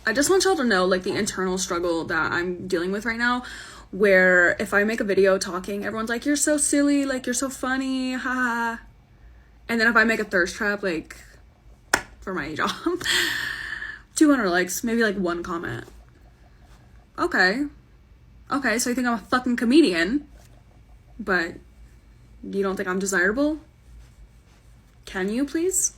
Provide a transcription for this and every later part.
I just want y'all to know, like, the internal struggle that I'm dealing with right now, where if I make a video talking, everyone's like, you're so silly, like, you're so funny, haha. And then if I make a thirst trap, like, for my job, 200 likes, maybe like one comment. Okay, so you think I'm a fucking comedian, but you don't think I'm desirable? Can you, please?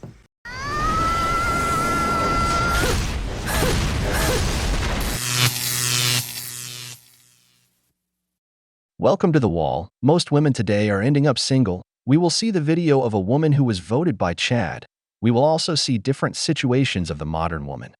Welcome to The Wall. Most women today are ending up single. We will see the video of a woman who was voted by Chad. We will also see different situations of the modern woman.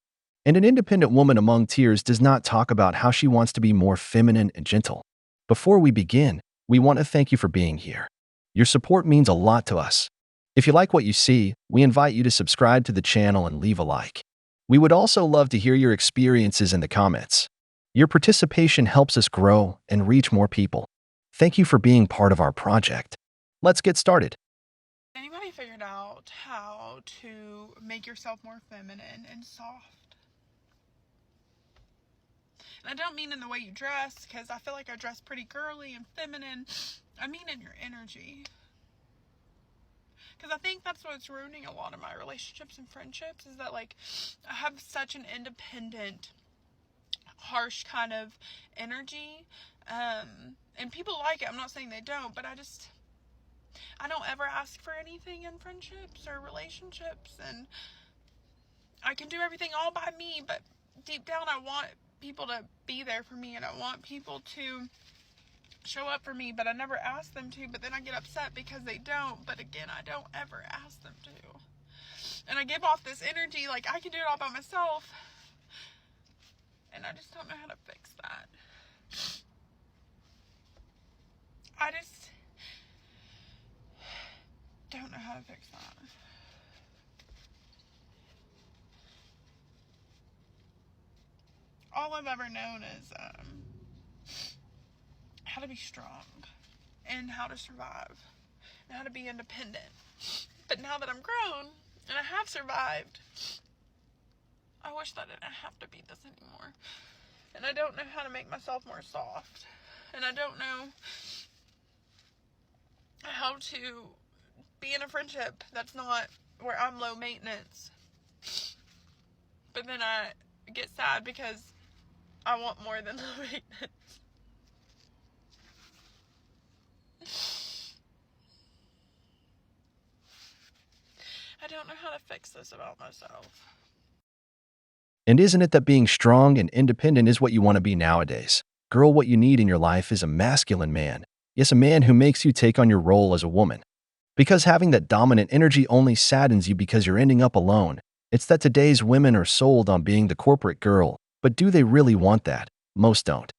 And an independent woman among tears does not talk about how she wants to be more feminine and gentle. Before we begin, we want to thank you for being here. Your support means a lot to us. If you like what you see, we invite you to subscribe to the channel and leave a like. We would also love to hear your experiences in the comments. Your participation helps us grow and reach more people. Thank you for being part of our project. Let's get started. Anybody figured out how to make yourself more feminine and soft? And I don't mean in the way you dress, because I feel like I dress pretty girly and feminine. I mean in your energy. Because I think that's what's ruining a lot of my relationships and friendships, is that, like, I have such an independent, harsh kind of energy, and people like it. I'm not saying they don't, but I don't ever ask for anything in friendships or relationships, and I can do everything all by me, but deep down I want people to be there for me, and I want people to show up for me, but I never ask them to. But then I get upset because they don't, but again, I don't ever ask them to, and I give off this energy like I can do it all by myself. And I just don't know how to fix that. I just don't know how to fix that. All I've ever known is how to be strong and how to survive and how to be independent. But now that I'm grown and I have survived, I wish that I didn't have to be this anymore. And I don't know how to make myself more soft. And I don't know how to be in a friendship that's not where I'm low maintenance. But then I get sad because I want more than low maintenance. I don't know how to fix this about myself. And isn't it that being strong and independent is what you want to be nowadays? Girl, what you need in your life is a masculine man. Yes, a man who makes you take on your role as a woman. Because having that dominant energy only saddens you because you're ending up alone. It's that today's women are sold on being the corporate girl. But do they really want that? Most don't.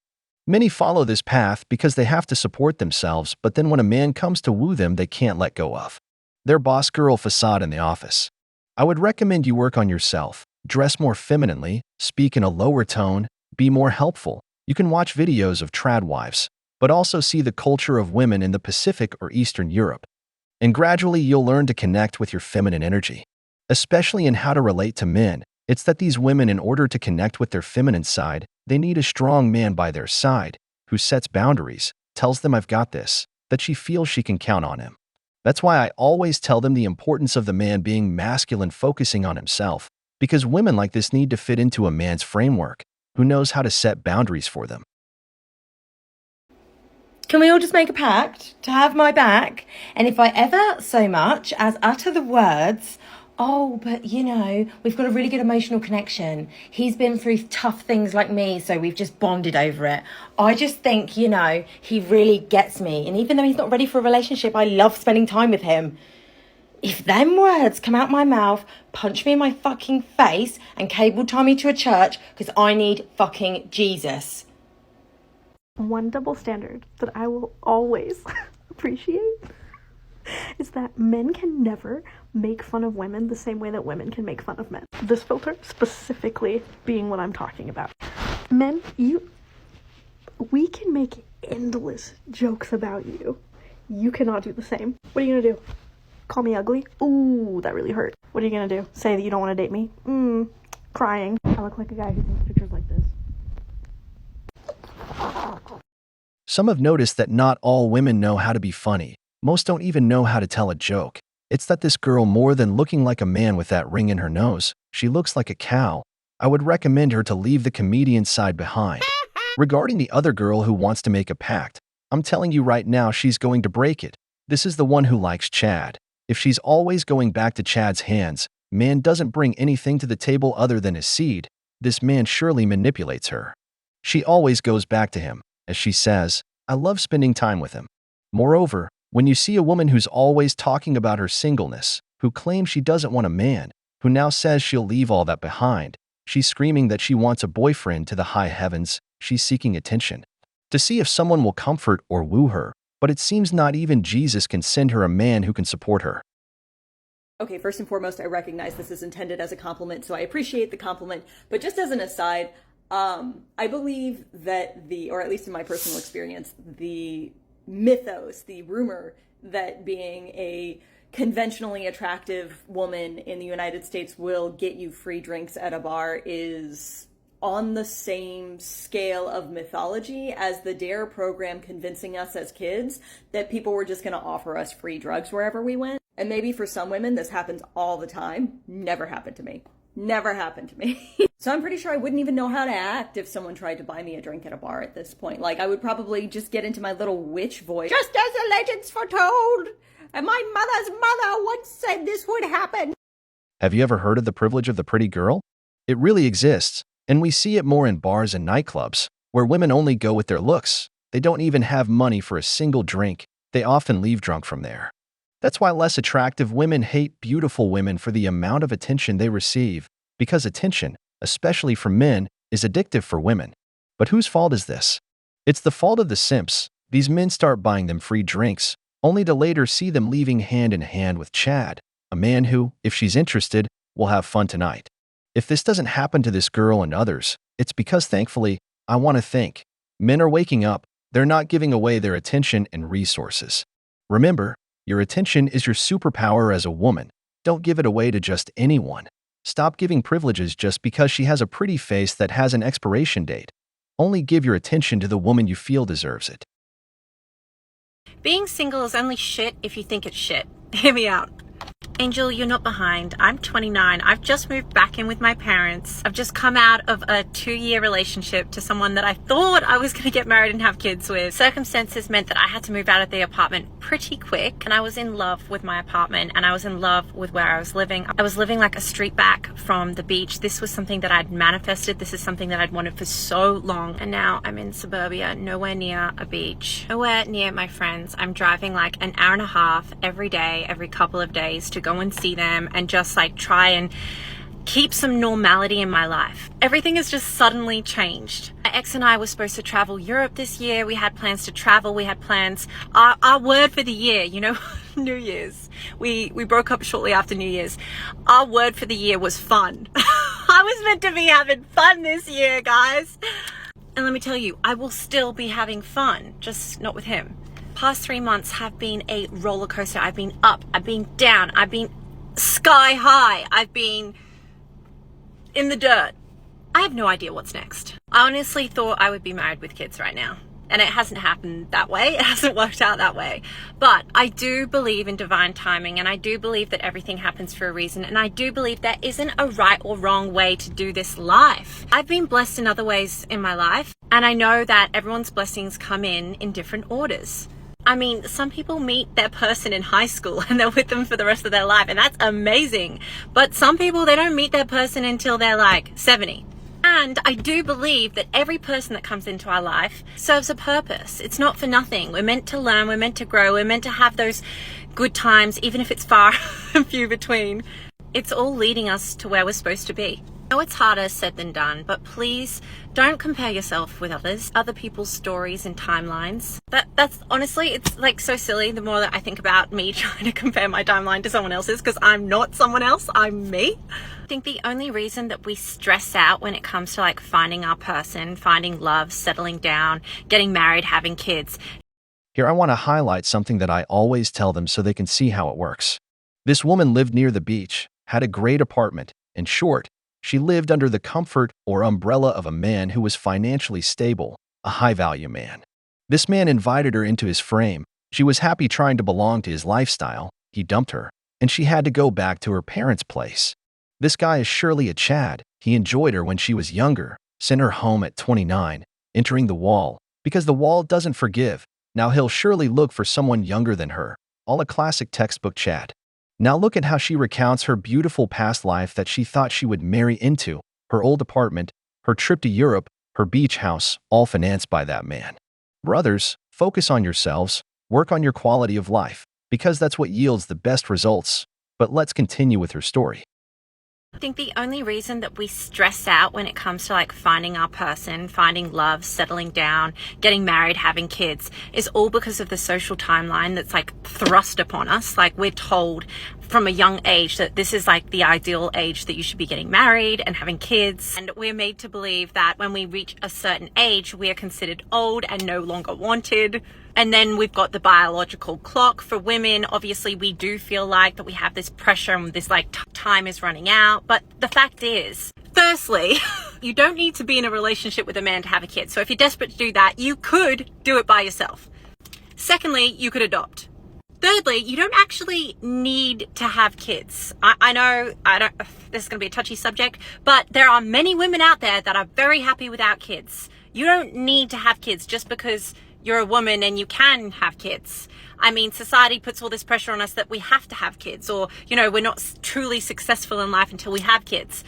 Many follow this path because they have to support themselves, but then when a man comes to woo them, they can't let go of their boss girl facade in the office. I would recommend you work on yourself. Dress more femininely, speak in a lower tone, be more helpful. You can watch videos of trad wives, but also see the culture of women in the Pacific or Eastern Europe. And gradually you'll learn to connect with your feminine energy, especially in how to relate to men. It's that these women, in order to connect with their feminine side, they need a strong man by their side who sets boundaries, tells them I've got this, that she feels she can count on him. That's why I always tell them the importance of the man being masculine, focusing on himself, because women like this need to fit into a man's framework who knows how to set boundaries for them. Can we all just make a pact to have my back? And if I ever so much as utter the words, oh, but you know, we've got a really good emotional connection. He's been through tough things like me, so we've just bonded over it. I just think, you know, he really gets me. And even though he's not ready for a relationship, I love spending time with him. If them words come out my mouth, punch me in my fucking face and cable tie me to a church, because I need fucking Jesus. One double standard that I will always appreciate is that men can never make fun of women the same way that women can make fun of men. This filter specifically being what I'm talking about. Men, we can make endless jokes about you. You cannot do the same. What are you gonna do? Call me ugly? Ooh, that really hurt. What are you gonna do? Say that you don't want to date me? crying. I look like a guy who takes pictures like this. Some have noticed that not all women know how to be funny. Most don't even know how to tell a joke. It's that this girl, more than looking like a man with that ring in her nose, she looks like a cow. I would recommend her to leave the comedian side behind. Regarding the other girl who wants to make a pact, I'm telling you right now, she's going to break it. This is the one who likes Chad. If she's always going back to Chad's hands, man doesn't bring anything to the table other than his seed, this man surely manipulates her. She always goes back to him. As she says, I love spending time with him. Moreover, when you see a woman who's always talking about her singleness, who claims she doesn't want a man, who now says she'll leave all that behind, she's screaming that she wants a boyfriend to the high heavens, she's seeking attention. To see if someone will comfort or woo her, but it seems not even Jesus can send her a man who can support her. Okay, first and foremost, I recognize this is intended as a compliment, so I appreciate the compliment. But just as an aside, I believe that or at least in my personal experience, the mythos, the rumor that being a conventionally attractive woman in the United States will get you free drinks at a bar is on the same scale of mythology as the DARE program convincing us as kids that people were just going to offer us free drugs wherever we went. And maybe for some women this happens all the time. Never happened to me. Never happened to me. So I'm pretty sure I wouldn't even know how to act if someone tried to buy me a drink at a bar at this point. Like, I would probably just get into my little witch voice. Just as the legends foretold, and my mother's mother once said this would happen. Have you ever heard of the privilege of the pretty girl? It really exists, and we see it more in bars and nightclubs, where women only go with their looks. They don't even have money for a single drink. They often leave drunk from there. That's why less attractive women hate beautiful women for the amount of attention they receive, because attention, especially from men, is addictive for women. But whose fault is this? It's the fault of the simps. These men start buying them free drinks, only to later see them leaving hand in hand with Chad, a man who, if she's interested, will have fun tonight. If this doesn't happen to this girl and others, it's because, thankfully, I want to think, men are waking up. They're not giving away their attention and resources. Remember, your attention is your superpower as a woman. Don't give it away to just anyone. Stop giving privileges just because she has a pretty face that has an expiration date. Only give your attention to the woman you feel deserves it. Being single is only shit if you think it's shit. Hear me out. Angel, you're not behind. I'm 29. I've just moved back in with my parents. I've just come out of a 2-year relationship to someone that I thought I was going to get married and have kids with. Circumstances meant that I had to move out of the apartment pretty quick, and I was in love with my apartment, and I was in love with where I was living. I was living like a street back from the beach. This was something that I'd manifested. This is something that I'd wanted for so long, and now I'm in suburbia, nowhere near a beach, nowhere near my friends. I'm driving like an hour and a half every day, every couple of days to go and see them and just like try and keep some normality in my life. Everything has just suddenly changed. My ex and I were supposed to travel Europe this year. We had plans to travel. We had plans. Our word for the year, you know, New Year's. We broke up shortly after New Year's. Our word for the year was fun. I was meant to be having fun this year, guys. And let me tell you, I will still be having fun, just not with him. Past 3 months have been a roller coaster. I've been up, I've been down, I've been sky high, I've been in the dirt. I have no idea what's next. I honestly thought I would be married with kids right now, and it hasn't happened that way. It hasn't worked out that way. But I do believe in divine timing, and I do believe that everything happens for a reason, and I do believe there isn't a right or wrong way to do this life. I've been blessed in other ways in my life, and I know that everyone's blessings come in different orders. I mean, some people meet their person in high school and they're with them for the rest of their life, and that's amazing. But some people, they don't meet their person until they're like 70. And I do believe that every person that comes into our life serves a purpose. It's not for nothing. We're meant to learn, we're meant to grow, we're meant to have those good times, even if it's far and few between. It's all leading us to where we're supposed to be. I know it's harder said than done, but please don't compare yourself with others, other people's stories and timelines. That's honestly, it's like so silly the more that I think about me trying to compare my timeline to someone else's, because I'm not someone else, I'm me. I think the only reason that we stress out when it comes to like finding our person, finding love, settling down, getting married, having kids. Here I want to highlight something that I always tell them so they can see how it works. This woman lived near the beach, had a great apartment. In short, She lived under the comfort or umbrella of a man who was financially stable, a high-value man. This man invited her into his frame. She was happy trying to belong to his lifestyle. He dumped her, and she had to go back to her parents' place. This guy is surely a Chad. He enjoyed her when she was younger, sent her home at 29, entering the wall, because the wall doesn't forgive. Now he'll surely look for someone younger than her. All a classic textbook Chad. Now look at how she recounts her beautiful past life that she thought she would marry into, her old apartment, her trip to Europe, her beach house, all financed by that man. Brothers, focus on yourselves, work on your quality of life, because that's what yields the best results. But let's continue with her story. I think the only reason that we stress out when it comes to like finding our person, finding love, settling down, getting married, having kids is all because of the social timeline that's like thrust upon us. Like we're told from a young age that this is like the ideal age that you should be getting married and having kids. And we're made to believe that when we reach a certain age, we are considered old and no longer wanted. And then we've got the biological clock for women. Obviously, we do feel like that we have this pressure and this like time is running out. But the fact is, firstly, you don't need to be in a relationship with a man to have a kid. So if you're desperate to do that, you could do it by yourself. Secondly, you could adopt. Thirdly, you don't actually need to have kids. I know this is going to be a touchy subject, but there are many women out there that are very happy without kids. You don't need to have kids just because you're a woman and you can have kids. I mean, society puts all this pressure on us that we have to have kids, or, you know, we're not truly successful in life until we have kids.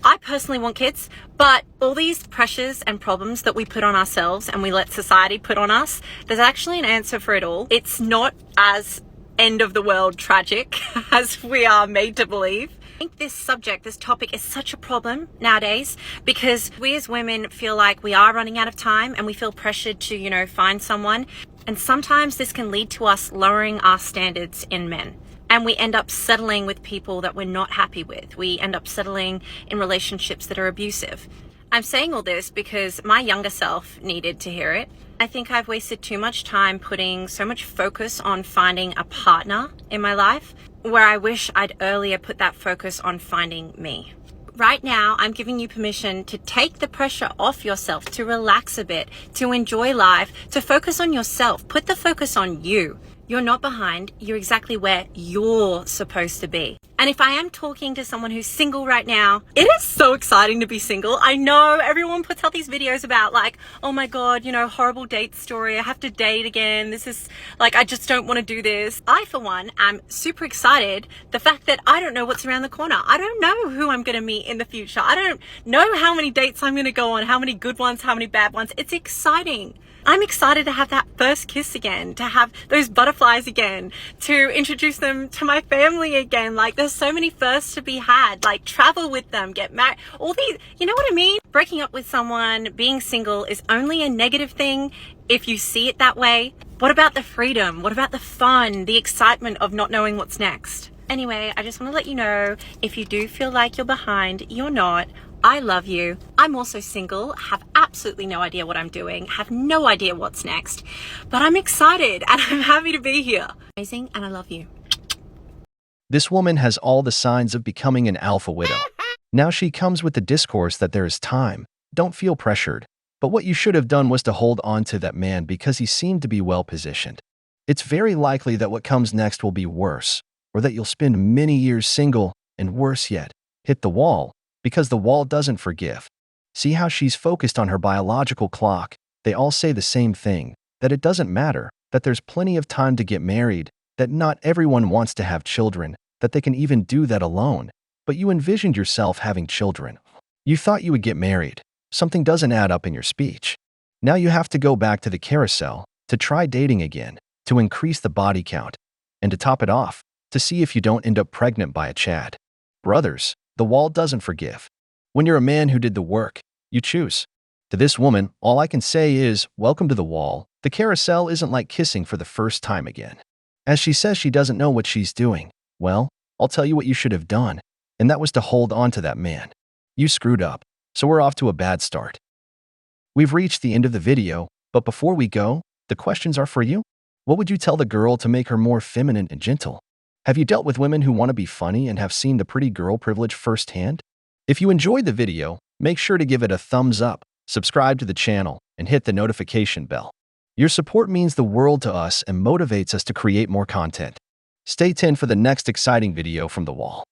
I personally want kids, but all these pressures and problems that we put on ourselves and we let society put on us, there's actually an answer for it all. It's not as end of the world tragic as we are made to believe. I think this topic is such a problem nowadays because we as women feel like we are running out of time and we feel pressured to, you know, find someone. And sometimes this can lead to us lowering our standards in men. And we end up settling with people that we're not happy with. We end up settling in relationships that are abusive. I'm saying all this because my younger self needed to hear it. I think I've wasted too much time putting so much focus on finding a partner in my life, where I wish I'd earlier put that focus on finding me. Right now, I'm giving you permission to take the pressure off yourself, to relax a bit, to enjoy life, to focus on yourself. Put the focus on you. You're not behind. You're exactly where you're supposed to be. And if I am talking to someone who's single right now, it is so exciting to be single. I know everyone puts out these videos about like, oh my God, you know, horrible date story. I have to date again. This is like, I just don't want to do this. I, for one, am super excited. The fact that I don't know what's around the corner. I don't know who I'm going to meet in the future. I don't know how many dates I'm going to go on, how many good ones, how many bad ones. It's exciting. I'm excited to have that first kiss again, to have those butterflies again, to introduce them to my family again. Like there's so many firsts to be had, like travel with them, get married, all these, you know what I mean? Breaking up with someone, being single is only a negative thing if you see it that way. What about the freedom? What about the fun, the excitement of not knowing what's next? Anyway, I just want to let you know, if you do feel like you're behind, you're not. I love you. I'm also single, have absolutely no idea what I'm doing, have no idea what's next, but I'm excited and I'm happy to be here. Amazing, and I love you. This woman has all the signs of becoming an alpha widow. Now she comes with the discourse that there is time. Don't feel pressured. But what you should have done was to hold on to that man because he seemed to be well positioned. It's very likely that what comes next will be worse, or that you'll spend many years single, and worse yet, hit the wall, because the wall doesn't forgive. See how she's focused on her biological clock. They all say the same thing, that it doesn't matter, that there's plenty of time to get married, that not everyone wants to have children, that they can even do that alone. But you envisioned yourself having children. You thought you would get married. Something doesn't add up in your speech. Now you have to go back to the carousel, to try dating again, to increase the body count, and to top it off, to see if you don't end up pregnant by a Chad. Brothers, the wall doesn't forgive. When you're a man who did the work, you choose. To this woman, all I can say is, welcome to the wall. The carousel isn't like kissing for the first time again. As she says she doesn't know what she's doing, well, I'll tell you what you should have done, and that was to hold on to that man. You screwed up, so we're off to a bad start. We've reached the end of the video, but before we go, the questions are for you. What would you tell the girl to make her more feminine and gentle? Have you dealt with women who want to be funny and have seen the pretty girl privilege firsthand? If you enjoyed the video, make sure to give it a thumbs up, subscribe to the channel, and hit the notification bell. Your support means the world to us and motivates us to create more content. Stay tuned for the next exciting video from the wall.